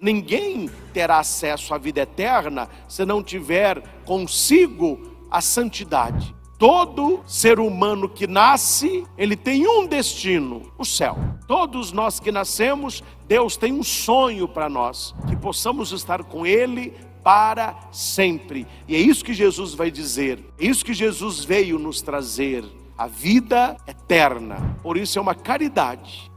Ninguém terá acesso à vida eterna se não tiver consigo a santidade. Todo ser humano que nasce, ele tem um destino, o céu. Todos nós que nascemos, Deus tem um sonho para nós, que possamos estar com Ele para sempre. E é isso que Jesus vai dizer, é isso que Jesus veio nos trazer, a vida eterna. Por isso é uma caridade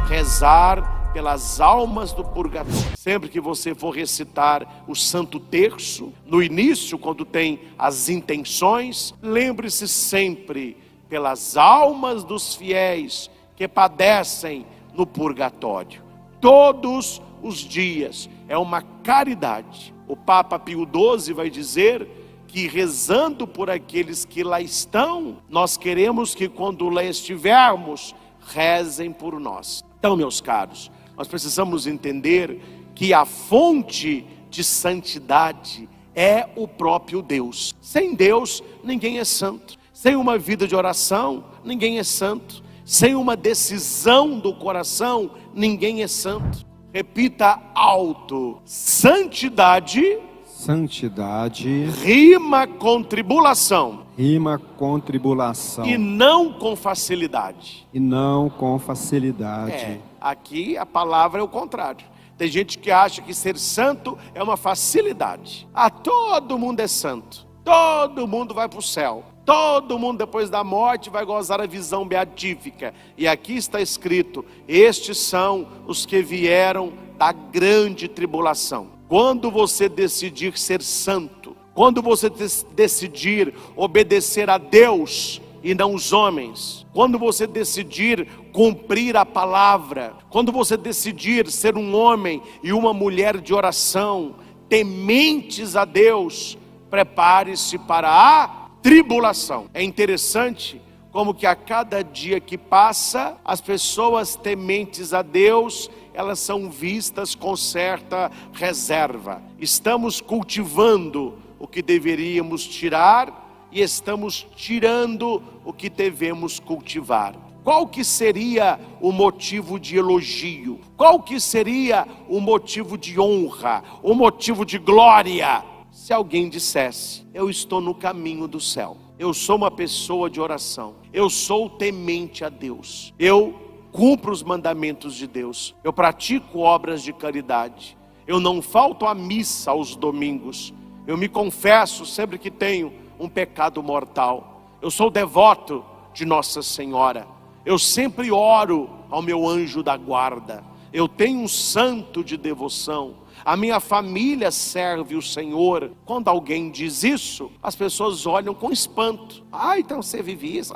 rezar pelas almas do purgatório. Sempre que você for recitar o Santo Terço, no início, quando tem as intenções, lembre-se sempre pelas almas dos fiéis que padecem no purgatório. Todos os dias, é uma caridade. O Papa Pio XII vai dizer que rezando por aqueles que lá estão, nós queremos que quando lá estivermos, rezem por nós. Então, meus caros, nós precisamos entender que a fonte de santidade é o próprio Deus. Sem Deus, ninguém é santo. Sem uma vida de oração, ninguém é santo. Sem uma decisão do coração, ninguém é santo. Repita alto: santidade. Santidade Rima com tribulação. Rima com tribulação. E não com facilidade. E não com facilidade. Aqui a palavra é o contrário. Tem gente que acha que ser santo é uma facilidade. Todo mundo é santo. Todo mundo vai para o céu. Todo mundo depois da morte vai gozar a visão beatífica. E aqui está escrito: estes são os que vieram da grande tribulação. Quando você decidir ser santo, quando você decidir obedecer a Deus e não os homens, quando você decidir cumprir a palavra, quando você decidir ser um homem e uma mulher de oração, tementes a Deus, prepare-se para a tribulação. É interessante como que a cada dia que passa, as pessoas tementes a Deus, elas são vistas com certa reserva. Estamos cultivando o que deveríamos tirar e estamos tirando o que devemos cultivar. Qual que seria o motivo de elogio? Qual que seria o motivo de honra? O motivo de glória? Se alguém dissesse: eu estou no caminho do céu, eu sou uma pessoa de oração, eu sou temente a Deus, eu cumpro os mandamentos de Deus, eu pratico obras de caridade, eu não falto à missa aos domingos, eu me confesso sempre que tenho um pecado mortal, eu sou devoto de Nossa Senhora, eu sempre oro ao meu anjo da guarda, eu tenho um santo de devoção, a minha família serve o Senhor. Quando alguém diz isso, as pessoas olham com espanto. Então você vive isso?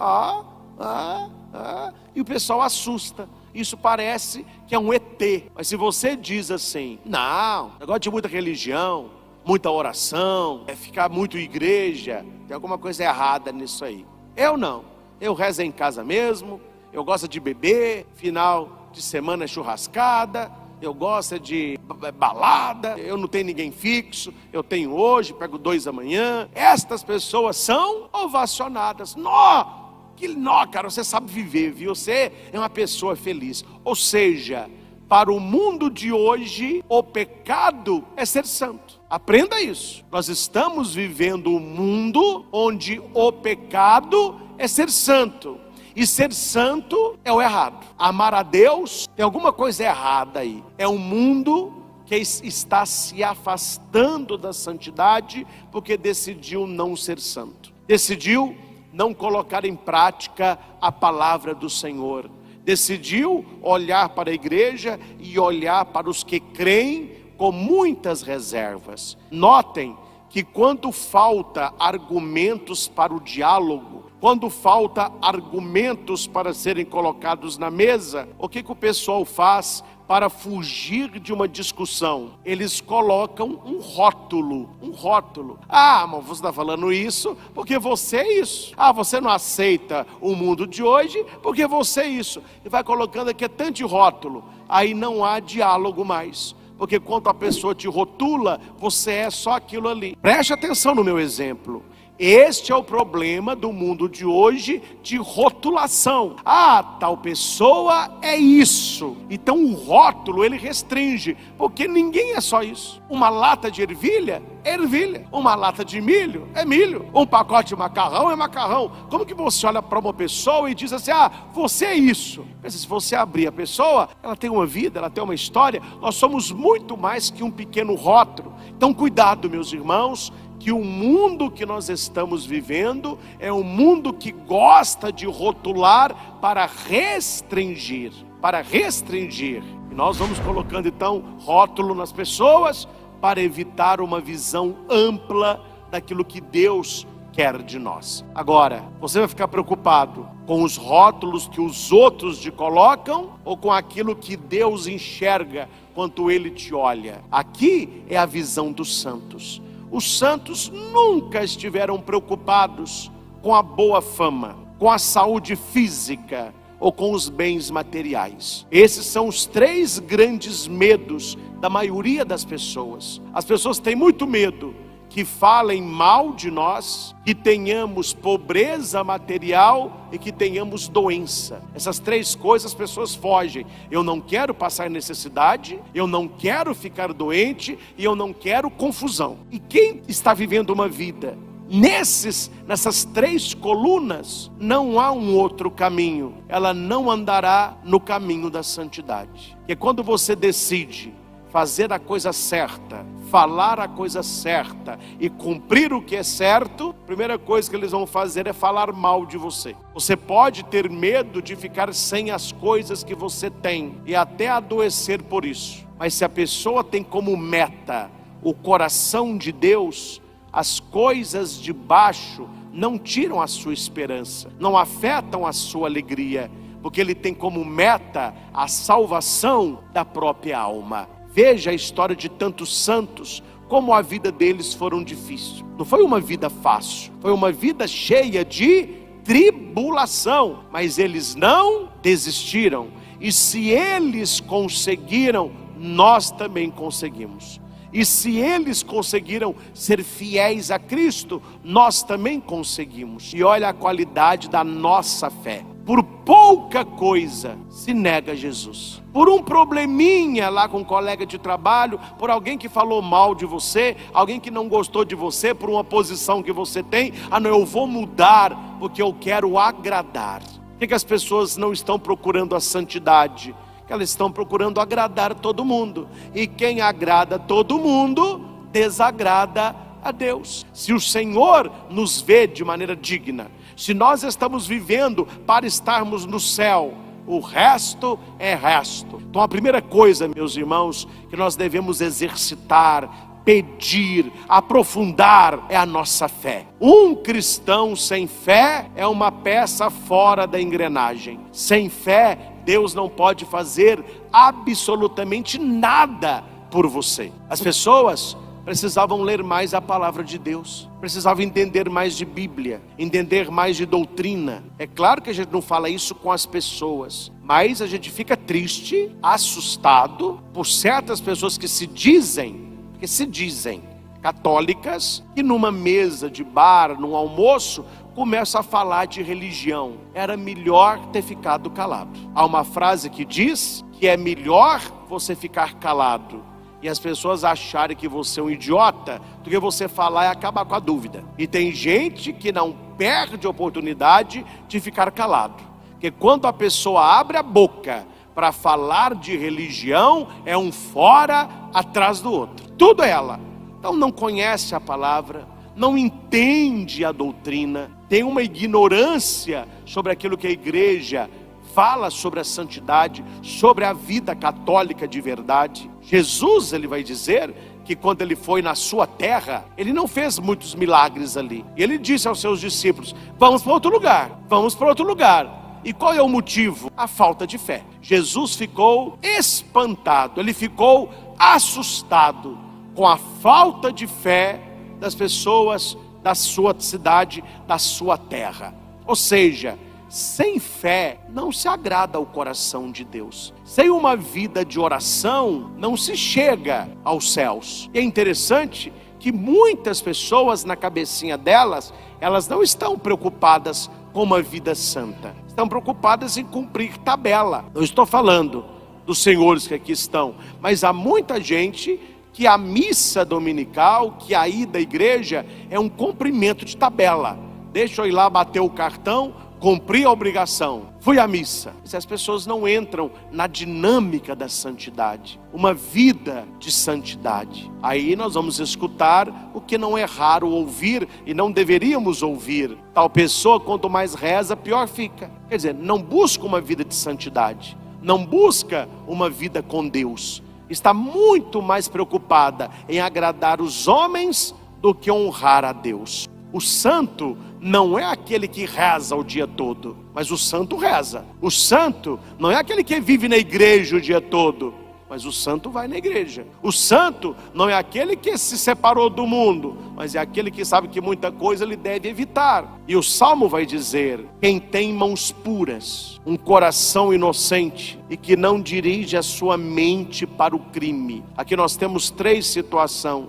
E o pessoal assusta. Isso parece que é um ET. Mas se você diz assim: não, negócio de muita religião, muita oração, ficar muito igreja, tem alguma coisa errada nisso aí. Eu não, eu rezo em casa mesmo, eu gosto de beber, final de semana churrascada, eu gosto de balada, eu não tenho ninguém fixo, eu tenho hoje, pego 2 amanhã. Estas pessoas são ovacionadas. Cara, você sabe viver, viu? Você é uma pessoa feliz. Ou seja, para o mundo de hoje, o pecado é ser santo. Aprenda isso. Nós estamos vivendo um mundo onde o pecado é ser santo. E ser santo é o errado. Amar a Deus, tem alguma coisa errada aí. É um mundo que está se afastando da santidade porque decidiu não ser santo. Decidiu não colocar em prática a palavra do Senhor. Decidiu olhar para a igreja e olhar para os que creem com muitas reservas. Notem que quando falta argumentos para o diálogo, quando falta argumentos para serem colocados na mesa, o que o pessoal faz para fugir de uma discussão? Eles colocam um rótulo. Mas você está falando isso porque você é isso. Você não aceita o mundo de hoje porque você é isso. E vai colocando aqui tanto rótulo. Aí não há diálogo mais. Porque quando a pessoa te rotula, você é só aquilo ali. Preste atenção no meu exemplo. Este é o problema do mundo de hoje, de rotulação. Tal pessoa é isso. Então o rótulo, ele restringe, porque ninguém é só isso. Uma lata de ervilha é ervilha. Uma lata de milho é milho. Um pacote de macarrão é macarrão. Como que você olha para uma pessoa e diz assim, você é isso? Mas se você abrir a pessoa, ela tem uma vida, ela tem uma história. Nós somos muito mais que um pequeno rótulo. Então cuidado, meus irmãos, que o mundo que nós estamos vivendo é um mundo que gosta de rotular para restringir. E nós vamos colocando então rótulo nas pessoas para evitar uma visão ampla daquilo que Deus quer de nós. Agora, você vai ficar preocupado com os rótulos que os outros te colocam ou com aquilo que Deus enxerga quando Ele te olha? Aqui é a visão dos santos. Os santos nunca estiveram preocupados com a boa fama, com a saúde física ou com os bens materiais. Esses são os 3 grandes medos da maioria das pessoas. As pessoas têm muito medo que falem mal de nós, que tenhamos pobreza material e que tenhamos doença. Essas 3 coisas as pessoas fogem. Eu não quero passar necessidade, eu não quero ficar doente e eu não quero confusão. E quem está vivendo uma vida nessas 3 colunas, não há um outro caminho. Ela não andará no caminho da santidade. Porque quando você decide fazer a coisa certa, falar a coisa certa e cumprir o que é certo, a primeira coisa que eles vão fazer é falar mal de você. Você pode ter medo de ficar sem as coisas que você tem e até adoecer por isso. Mas se a pessoa tem como meta o coração de Deus, as coisas de baixo não tiram a sua esperança, não afetam a sua alegria, porque ele tem como meta a salvação da própria alma. Veja a história de tantos santos, como a vida deles foram difícil. Não foi uma vida fácil, foi uma vida cheia de tribulação, mas eles não desistiram. E se eles conseguiram, nós também conseguimos. E se eles conseguiram ser fiéis a Cristo, nós também conseguimos. E olha a qualidade da nossa fé. Por pouca coisa se nega Jesus. Por um probleminha lá com um colega de trabalho, por alguém que falou mal de você, alguém que não gostou de você, por uma posição que você tem, não, eu vou mudar porque eu quero agradar. Por que as pessoas não estão procurando a santidade? Que elas estão procurando agradar todo mundo. E quem agrada todo mundo, desagrada a Deus. Se o Senhor nos vê de maneira digna, se nós estamos vivendo para estarmos no céu, o resto é resto. Então a primeira coisa, meus irmãos, que nós devemos exercitar, pedir, aprofundar, é a nossa fé. Um cristão sem fé é uma peça fora da engrenagem. Sem fé, Deus não pode fazer absolutamente nada por você. As pessoas precisavam ler mais a palavra de Deus, precisavam entender mais de Bíblia, entender mais de doutrina. É claro que a gente não fala isso com as pessoas, mas a gente fica triste, assustado por certas pessoas que se dizem católicas, e numa mesa de bar, num almoço, começam a falar de religião. Era melhor ter ficado calado. Há uma frase que diz que é melhor você ficar calado e as pessoas acharem que você é um idiota, do que você falar e acabar com a dúvida. E tem gente que não perde a oportunidade de ficar calado, porque quando a pessoa abre a boca para falar de religião, é um fora atrás do outro. Tudo é ela. Então não conhece a palavra, não entende a doutrina, tem uma ignorância sobre aquilo que a igreja fala sobre a santidade, sobre a vida católica de verdade. Jesus, ele vai dizer que quando ele foi na sua terra, ele não fez muitos milagres ali. E ele disse aos seus discípulos: vamos para outro lugar, vamos para outro lugar. E qual é o motivo? A falta de fé. Jesus ficou espantado, ele ficou assustado com a falta de fé das pessoas da sua cidade, da sua terra. Ou seja, sem fé não se agrada ao coração de Deus. Sem uma vida de oração não se chega aos céus. E é interessante que muitas pessoas na cabecinha delas, elas não estão preocupadas com uma vida santa. Estão preocupadas em cumprir tabela. Não estou falando dos senhores que aqui estão, mas há muita gente que a missa dominical, que a ida à igreja é um cumprimento de tabela. Deixa eu ir lá bater o cartão, cumprir a obrigação, fui à missa. Mas as pessoas não entram na dinâmica da santidade, uma vida de santidade. Aí nós vamos escutar o que não é raro ouvir e não deveríamos ouvir. Tal pessoa, quanto mais reza, pior fica. Quer dizer, não busca uma vida de santidade, não busca uma vida com Deus. Está muito mais preocupada em agradar os homens do que honrar a Deus. O santo não é aquele que reza o dia todo, mas o santo reza. O santo não é aquele que vive na igreja o dia todo, mas o santo vai na igreja. O santo não é aquele que se separou do mundo, mas é aquele que sabe que muita coisa ele deve evitar. E o Salmo vai dizer: quem tem mãos puras, um coração inocente e que não dirige a sua mente para o crime. Aqui nós temos três situações: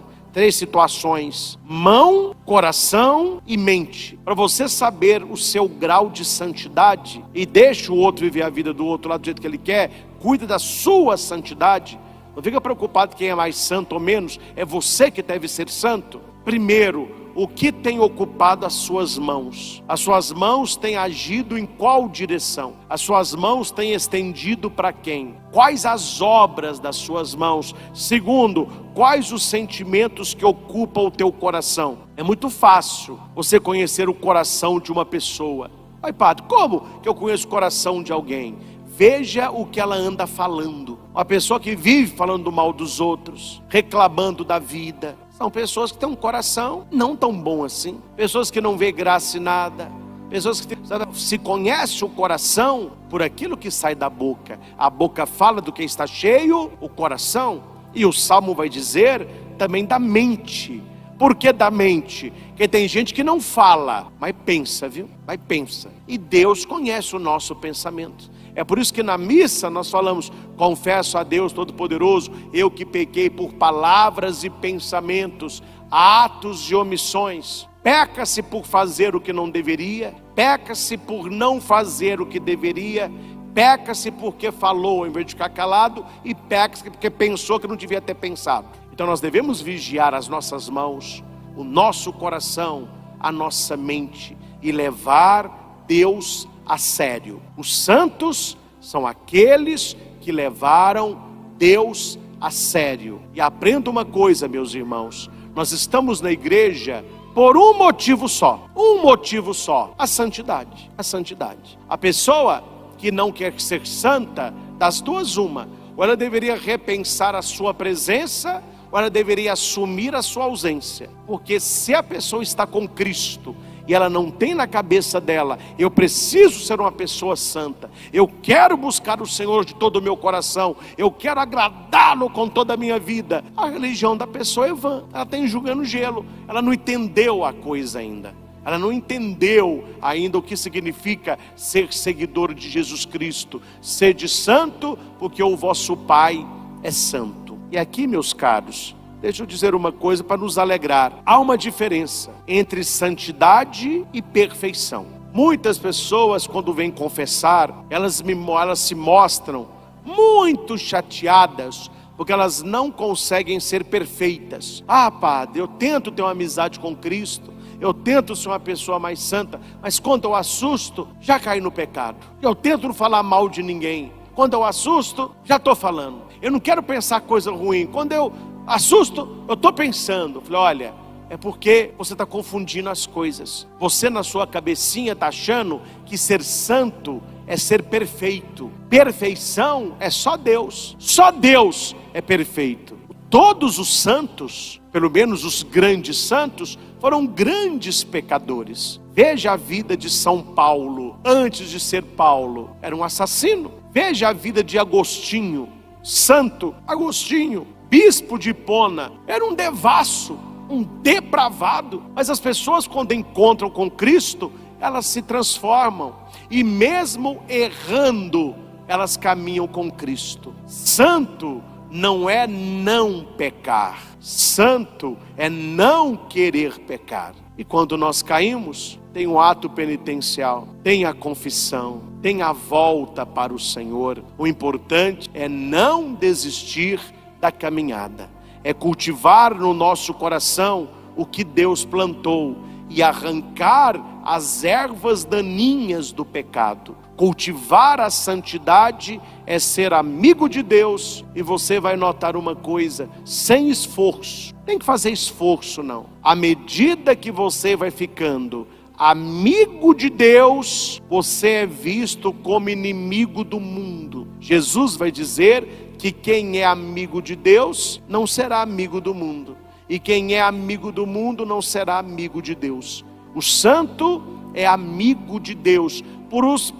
mão, coração e mente. Para você saber o seu grau de santidade, e deixa o outro viver a vida do outro lá do jeito que ele quer, cuida da sua santidade. Não fica preocupado quem é mais santo ou menos, é você que deve ser santo. Primeiro, o que tem ocupado as suas mãos? As suas mãos têm agido em qual direção? As suas mãos têm estendido para quem? Quais as obras das suas mãos? Segundo, quais os sentimentos que ocupam o teu coração? É muito fácil você conhecer o coração de uma pessoa. Ai, padre, como que eu conheço o coração de alguém? Veja o que ela anda falando. Uma pessoa que vive falando mal dos outros, reclamando da vida, são pessoas que têm um coração não tão bom assim. Pessoas que não vê graça em nada. Pessoas que se conhece o coração por aquilo que sai da boca. A boca fala do que está cheio, o coração. E o Salmo vai dizer também da mente. Por que da mente? Porque tem gente que não fala, mas pensa, viu? Mas pensa. E Deus conhece o nosso pensamento. É por isso que na missa nós falamos: confesso a Deus Todo-Poderoso, eu que pequei por palavras e pensamentos, atos e omissões. Peca-se por fazer o que não deveria, peca-se por não fazer o que deveria, peca-se porque falou em vez de ficar calado, e peca-se porque pensou que não devia ter pensado. Então nós devemos vigiar as nossas mãos, o nosso coração, a nossa mente, e levar Deus a sério. Os santos são aqueles que levaram Deus a sério. E aprenda uma coisa, meus irmãos: nós estamos na igreja por um motivo só, a santidade. A santidade. A pessoa que não quer ser santa, das duas uma: ou ela deveria repensar a sua presença, ou ela deveria assumir a sua ausência. Porque se a pessoa está com Cristo e ela não tem na cabeça dela: eu preciso ser uma pessoa santa, eu quero buscar o Senhor de todo o meu coração, eu quero agradá-lo com toda a minha vida, a religião da pessoa é vã. Ela está enxugando gelo, ela não entendeu a coisa ainda. Ela não entendeu ainda o que significa ser seguidor de Jesus Cristo. Sede santo, porque o vosso Pai é santo. E aqui, meus caros, deixa eu dizer uma coisa para nos alegrar: há uma diferença entre santidade e perfeição. Muitas pessoas, quando vêm confessar, elas se mostram muito chateadas porque elas não conseguem ser perfeitas. Ah, padre, eu tento ter uma amizade com Cristo, eu tento ser uma pessoa mais santa, mas quando eu assusto, já caí no pecado. Eu tento não falar mal de ninguém, quando eu assusto, já estou falando. Eu não quero pensar coisa ruim, quando eu assusto, eu estou pensando. Eu falei: olha, é porque você está confundindo as coisas. Você na sua cabecinha está achando que ser santo é ser perfeito. Perfeição é só Deus. Só Deus é perfeito. Todos os santos, pelo menos os grandes santos, foram grandes pecadores. Veja a vida de São Paulo. Antes de ser Paulo, era um assassino. Veja a vida de Agostinho, Santo Agostinho, bispo de Hipona. Era um devasso, um depravado. Mas as pessoas, quando encontram com Cristo, elas se transformam. E mesmo errando, elas caminham com Cristo. Santo não é não pecar. Santo é não querer pecar. E quando nós caímos, tem um ato penitencial, tem a confissão, tem a volta para o Senhor. O importante é não desistir da caminhada. É cultivar no nosso coração o que Deus plantou e arrancar as ervas daninhas do pecado. Cultivar a santidade é ser amigo de Deus, e você vai notar uma coisa, sem esforço. Não tem que fazer esforço não. À medida que você vai ficando amigo de Deus, você é visto como inimigo do mundo. Jesus vai dizer que quem é amigo de Deus não será amigo do mundo, e quem é amigo do mundo não será amigo de Deus. O santo é amigo de Deus,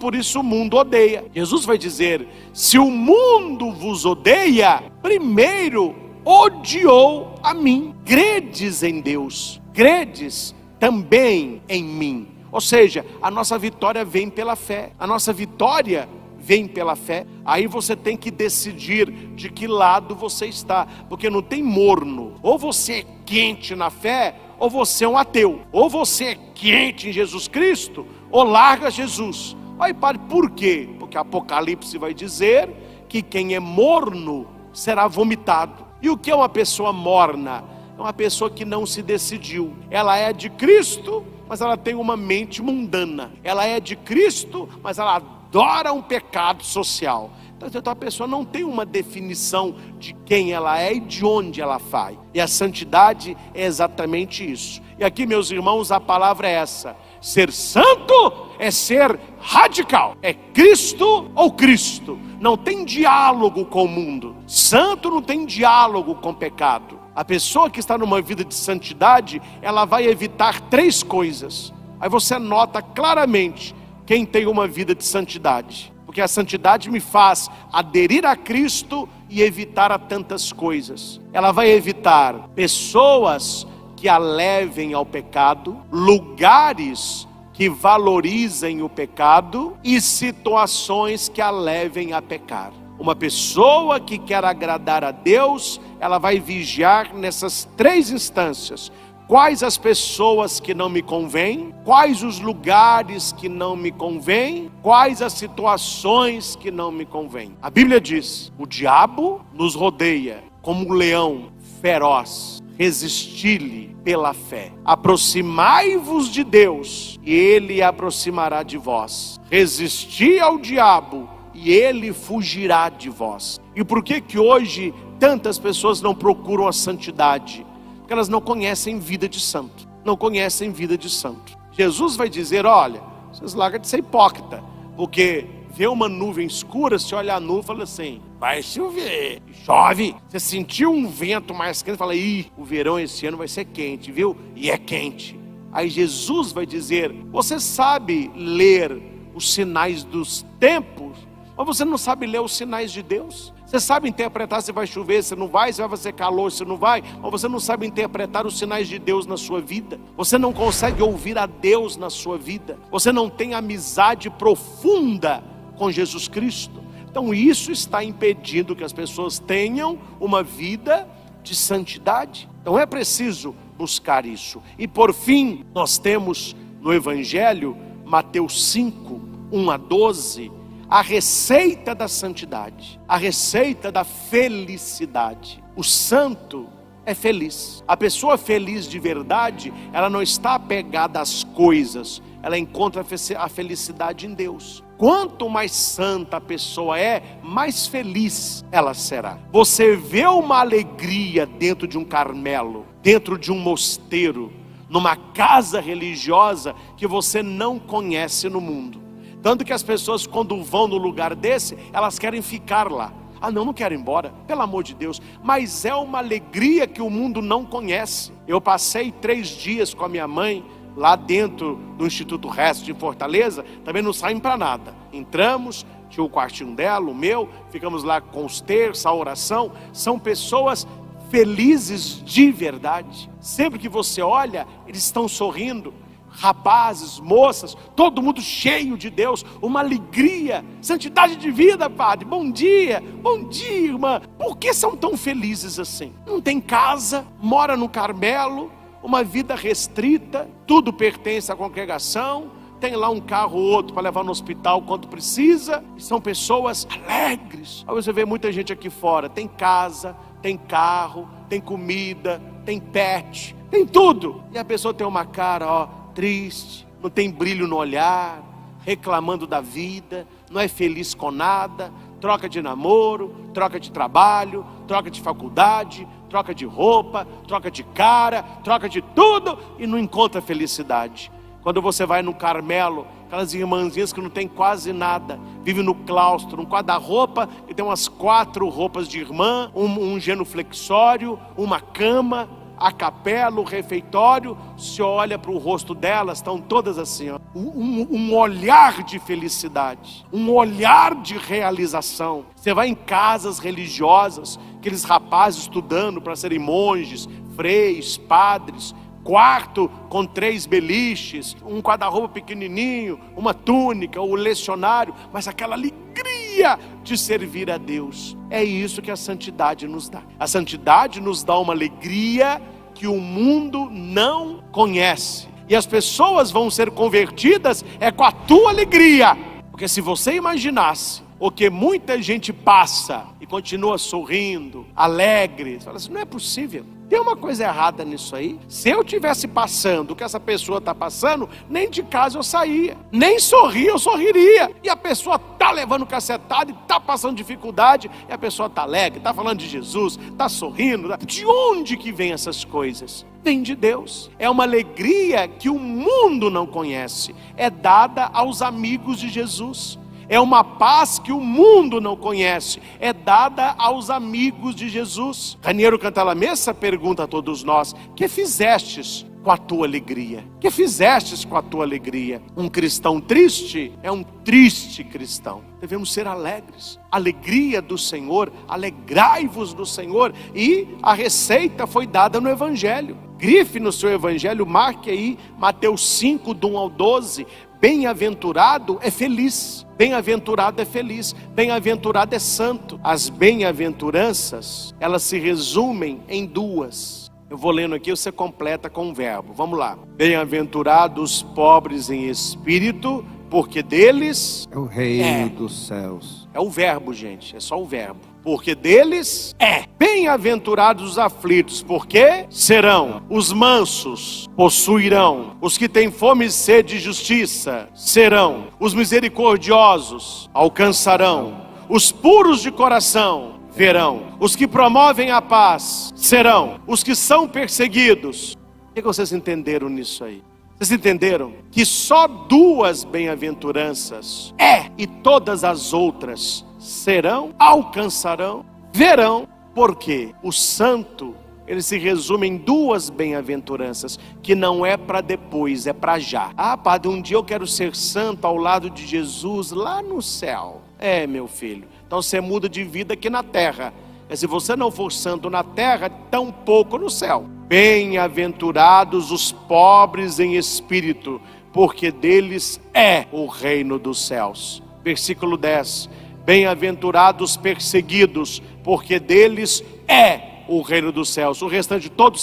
por isso o mundo odeia. Jesus vai dizer: se o mundo vos odeia, primeiro odiou a mim. Credes em Deus, credes também em mim. Ou seja, a nossa vitória vem pela fé. A nossa vitória vem pela fé. Aí você tem que decidir de que lado você está, porque não tem morno. Ou você é quente na fé, ou você é um ateu. Ou você é quente em Jesus Cristo, ou larga Jesus. Aí, padre, por quê? Porque Apocalipse vai dizer que quem é morno será vomitado. E o que é uma pessoa morna? É uma pessoa que não se decidiu. Ela é de Cristo, mas ela tem uma mente mundana. Ela é de Cristo, mas ela adora um pecado social. Então a pessoa não tem uma definição de quem ela é e de onde ela vai. E a santidade é exatamente isso. E aqui, meus irmãos, a palavra é essa: ser santo é ser radical. É Cristo ou Cristo. Não tem diálogo com o mundo. Santo não tem diálogo com o pecado. A pessoa que está numa vida de santidade, ela vai evitar 3 coisas. Aí você nota claramente quem tem uma vida de santidade. Porque a santidade me faz aderir a Cristo e evitar a tantas coisas. Ela vai evitar pessoas que a levem ao pecado, lugares que valorizem o pecado e situações que a levem a pecar. Uma pessoa que quer agradar a Deus, ela vai vigiar nessas 3 instâncias. Quais as pessoas que não me convêm, quais os lugares que não me convêm, quais as situações que não me convêm. A Bíblia diz: o diabo nos rodeia como um leão feroz, resisti-lhe pela fé. Aproximai-vos de Deus e ele aproximará de vós. Resisti ao diabo e ele fugirá de vós. E por que hoje tantas pessoas não procuram a santidade? Porque elas não conhecem vida de santo. Não conhecem vida de santo. Jesus vai dizer: olha, vocês largam de ser hipócrita, porque vê uma nuvem escura, se olha a nuvem e fala assim: vai chover. E chove. Você sentiu um vento mais quente, fala: ih, o verão esse ano vai ser quente, viu? E é quente. Aí Jesus vai dizer: você sabe ler os sinais dos tempos, mas você não sabe ler os sinais de Deus? Você sabe interpretar se vai chover, se não vai, se vai fazer calor, se não vai, mas você não sabe interpretar os sinais de Deus na sua vida. Você não consegue ouvir a Deus na sua vida. Você não tem amizade profunda com Jesus Cristo. Então isso está impedindo que as pessoas tenham uma vida de santidade. Então é preciso buscar isso. E por fim, nós temos no Evangelho, Mateus 5, 1 a 12, a receita da santidade, a receita da felicidade. O santo é feliz. A pessoa feliz de verdade, ela não está apegada às coisas, ela encontra a felicidade em Deus. Quanto mais santa a pessoa é, mais feliz ela será. Você vê uma alegria dentro de um Carmelo, dentro de um mosteiro, numa casa religiosa que você não conhece no mundo. Tanto que as pessoas, quando vão no lugar desse, elas querem ficar lá. Ah, não quero ir embora, pelo amor de Deus. Mas é uma alegria que o mundo não conhece. Eu passei 3 dias com a minha mãe lá dentro do Instituto Rest em Fortaleza. Também não saímos para nada. Entramos, tinha o quartinho dela, o meu, ficamos lá com os terços, a oração. São pessoas felizes de verdade. Sempre que você olha, eles estão sorrindo. rapazes, moças, todo mundo cheio de Deus, uma alegria, santidade de vida, padre, bom dia, irmã. Por que são tão felizes assim? Não tem casa, mora no Carmelo, uma vida restrita, tudo pertence à congregação, tem lá um carro ou outro para levar no hospital quando precisa, e são pessoas alegres. Aí você vê muita gente aqui fora, tem casa, tem carro, tem comida, tem pet, tem tudo, e a pessoa tem uma cara, triste, não tem brilho no olhar, reclamando da vida, não é feliz com nada, troca de namoro, troca de trabalho, troca de faculdade, troca de roupa, troca de cara, troca de tudo e não encontra felicidade. Quando você vai no Carmelo, aquelas irmãzinhas que não tem quase nada, vivem no claustro, um guarda-roupa que tem umas 4 roupas de irmã, um genuflexório, uma cama, a capela, o refeitório. Se olha para o rosto delas, estão todas assim, um olhar de felicidade, um olhar de realização. Você vai em casas religiosas, aqueles rapazes estudando para serem monges, freis, padres, quarto com 3 beliches, um guarda-roupa pequenininho, uma túnica, o lecionário, mas aquela alegria de servir a Deus. É isso que a santidade nos dá. A santidade nos dá uma alegria que o mundo não conhece, e as pessoas vão ser convertidas com a tua alegria. Porque se você imaginasse o que muita gente passa e continua sorrindo, alegre, você fala assim, não é possível, tem uma coisa errada nisso aí. Se eu estivesse passando o que essa pessoa está passando, nem de casa eu saía, nem sorria, eu sorriria. E a pessoa está levando cacetada e está passando dificuldade, e a pessoa está alegre, está falando de Jesus, está sorrindo. De onde que vem essas coisas? Vem de Deus. É uma alegria que o mundo não conhece, é dada aos amigos de Jesus. É uma paz que o mundo não conhece, é dada aos amigos de Jesus. Raniero Cantalamessa pergunta a todos nós: que fizestes com a tua alegria? Que fizestes com a tua alegria? Um cristão triste é um triste cristão. Devemos ser alegres. Alegria do Senhor, alegrai-vos do Senhor. E a receita foi dada no Evangelho. Grife no seu Evangelho, marque aí Mateus 5, do 1 ao 12. Bem-aventurado é feliz, bem-aventurado é feliz, bem-aventurado é santo. As bem-aventuranças, elas se resumem em 2. Eu vou lendo aqui, você completa com um verbo. Vamos lá. Bem-aventurados pobres em espírito, porque deles é o reino dos céus. É o verbo, gente, é só o verbo. Porque deles é. Bem-aventurados os aflitos, porque serão. Os mansos possuirão. Os que têm fome e sede de justiça serão. Os misericordiosos alcançarão. Os puros de coração verão. Os que promovem a paz serão. Os que são perseguidos. O que vocês entenderam nisso aí? Vocês entenderam que só 2 bem-aventuranças e todas as outras serão, alcançarão, verão. Porque o santo, ele se resume em 2 bem-aventuranças, que não é para depois, é para já. Ah, padre, um dia eu quero ser santo ao lado de Jesus lá no céu. Meu filho, então você muda de vida aqui na terra. Se você não for santo na terra, tampouco no céu. Bem-aventurados os pobres em espírito, porque deles é o reino dos céus. Versículo 10. Bem-aventurados perseguidos, porque deles é o reino dos céus. O restante todo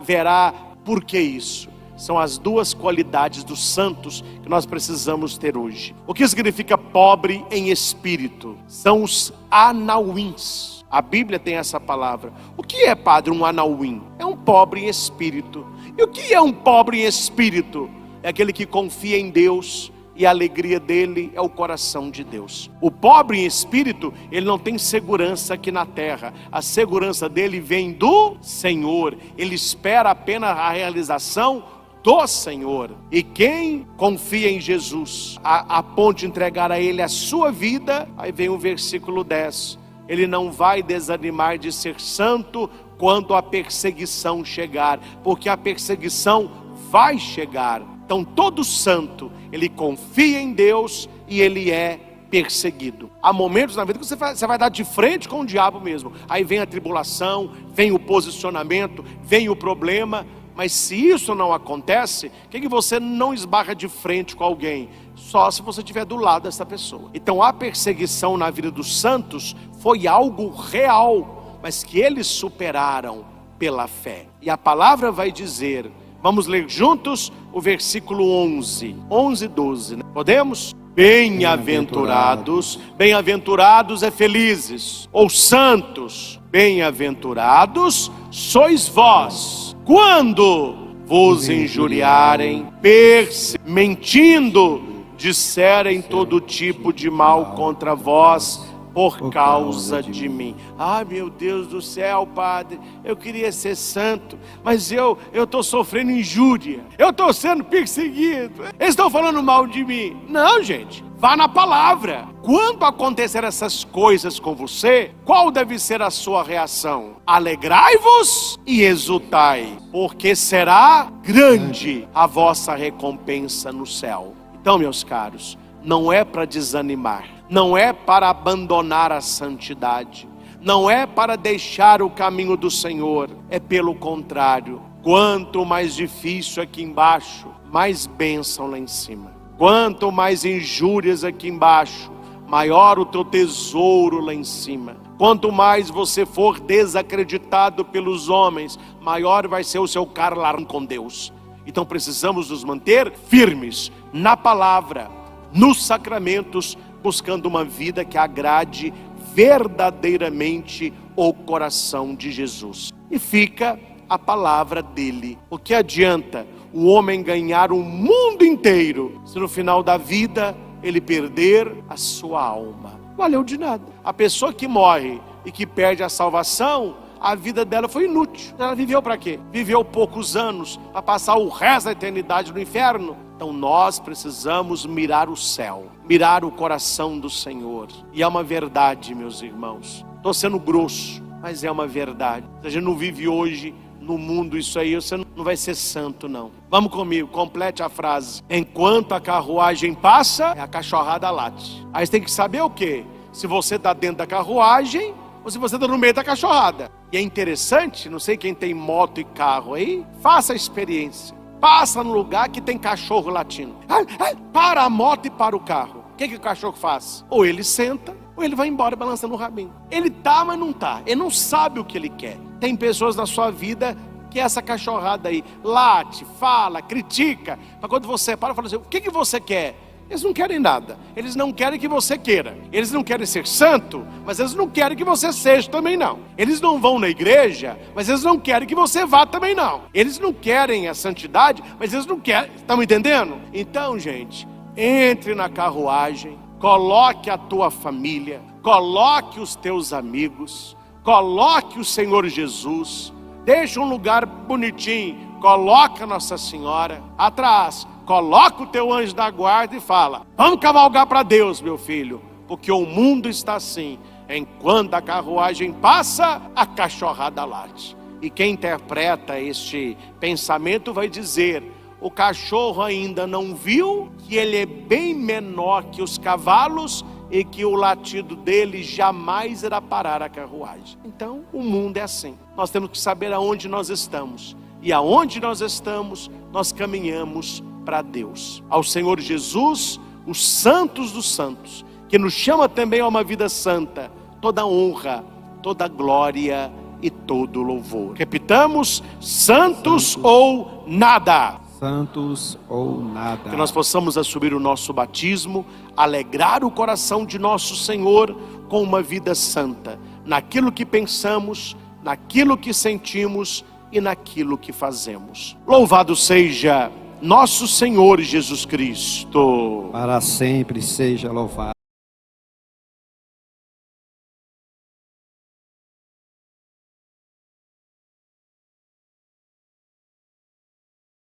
verá. Por que isso? São as 2 qualidades dos santos que nós precisamos ter hoje. O que significa pobre em espírito? São os anauins. A Bíblia tem essa palavra. O que é, padre, um anauim? É um pobre em espírito. E o que é um pobre em espírito? É aquele que confia em Deus, e a alegria dele é o coração de Deus. O pobre em espírito, ele não tem segurança aqui na terra. A segurança dele vem do Senhor. Ele espera apenas a realização do Senhor. E quem confia em Jesus, a ponto de entregar a ele a sua vida, aí vem o versículo 10. Ele não vai desanimar de ser santo quando a perseguição chegar, porque a perseguição vai chegar. Então todo santo, ele confia em Deus e ele é perseguido. Há momentos na vida que você vai dar de frente com o diabo mesmo. Aí vem a tribulação, vem o posicionamento, vem o problema, Mas se isso não acontece, por que você não esbarra de frente com alguém? Só se você estiver do lado dessa pessoa. Então a perseguição na vida dos santos foi algo real, mas que eles superaram pela fé. E a palavra vai dizer, vamos ler juntos o versículo 11 e 12, né? Podemos? Bem-aventurados, bem-aventurados é felizes, ou santos, bem-aventurados sois vós, quando vos injuriarem, mentindo, disserem todo tipo de mal contra vós, por causa de mim. Ai, meu Deus do céu, Padre, eu queria ser santo, mas eu estou sofrendo injúria, eu estou sendo perseguido, eles estão falando mal de mim. Não, gente, vá na palavra. Quando acontecer essas coisas com você, qual deve ser a sua reação? Alegrai-vos e exultai, porque será grande a vossa recompensa no céu. Então, meus caros, não é para desanimar, não é para abandonar a santidade, não é para deixar o caminho do Senhor, é pelo contrário. Quanto mais difícil aqui embaixo, mais bênção lá em cima. Quanto mais injúrias aqui embaixo, maior o teu tesouro lá em cima. Quanto mais você for desacreditado pelos homens, maior vai ser o seu carlarão com Deus. Então precisamos nos manter firmes na palavra, nos sacramentos, buscando uma vida que agrade verdadeiramente o coração de Jesus. E fica a palavra dele. O que adianta o homem ganhar o mundo inteiro, se no final da vida ele perder a sua alma? Valeu de nada. A pessoa que morre e que perde a salvação, a vida dela foi inútil. Ela viveu para quê? Viveu poucos anos para passar o resto da eternidade no inferno. Então nós precisamos mirar o céu, mirar o coração do Senhor. E é uma verdade, meus irmãos. Estou sendo grosso, mas é uma verdade. Se a gente não vive hoje no mundo isso aí, você não vai ser santo, não. Vamos comigo, complete a frase. Enquanto a carruagem passa, a cachorrada late. Aí você tem que saber o quê? Se você está dentro da carruagem ou se você está no meio da cachorrada. E é interessante, não sei quem tem moto e carro aí, faça a experiência. Passa no lugar que tem cachorro latindo. Para a moto e para o carro. O que o cachorro faz? Ou ele senta, ou ele vai embora balançando o rabinho. Ele tá, mas não tá. Ele não sabe o que ele quer. Tem pessoas na sua vida que essa cachorrada aí late, fala, critica. Mas quando você para e fala assim, o que você quer? Eles não querem nada. Eles não querem que você queira. Eles não querem ser santo, mas eles não querem que você seja também não. Eles não vão na igreja, mas eles não querem que você vá também não. Eles não querem a santidade, mas eles não querem. Estão entendendo? Então, gente, entre na carruagem, coloque a tua família, coloque os teus amigos, coloque o Senhor Jesus, deixa um lugar bonitinho, coloca Nossa Senhora atrás. Coloca o teu anjo da guarda e fala, vamos cavalgar para Deus, meu filho, porque o mundo está assim, enquanto a carruagem passa, a cachorrada late. E quem interpreta este pensamento vai dizer, o cachorro ainda não viu que ele é bem menor que os cavalos e que o latido dele jamais irá parar a carruagem. Então o mundo é assim, nós temos que saber aonde nós estamos, e aonde nós estamos, nós caminhamos para Deus, ao Senhor Jesus, os santos dos santos, que nos chama também a uma vida santa, toda honra, toda glória e todo louvor. Repitamos, santos ou nada. Santos ou nada. Que nós possamos assumir o nosso batismo, alegrar o coração de nosso Senhor com uma vida santa, naquilo que pensamos, naquilo que sentimos e naquilo que fazemos. Louvado seja nosso Senhor Jesus Cristo. Para sempre seja louvado.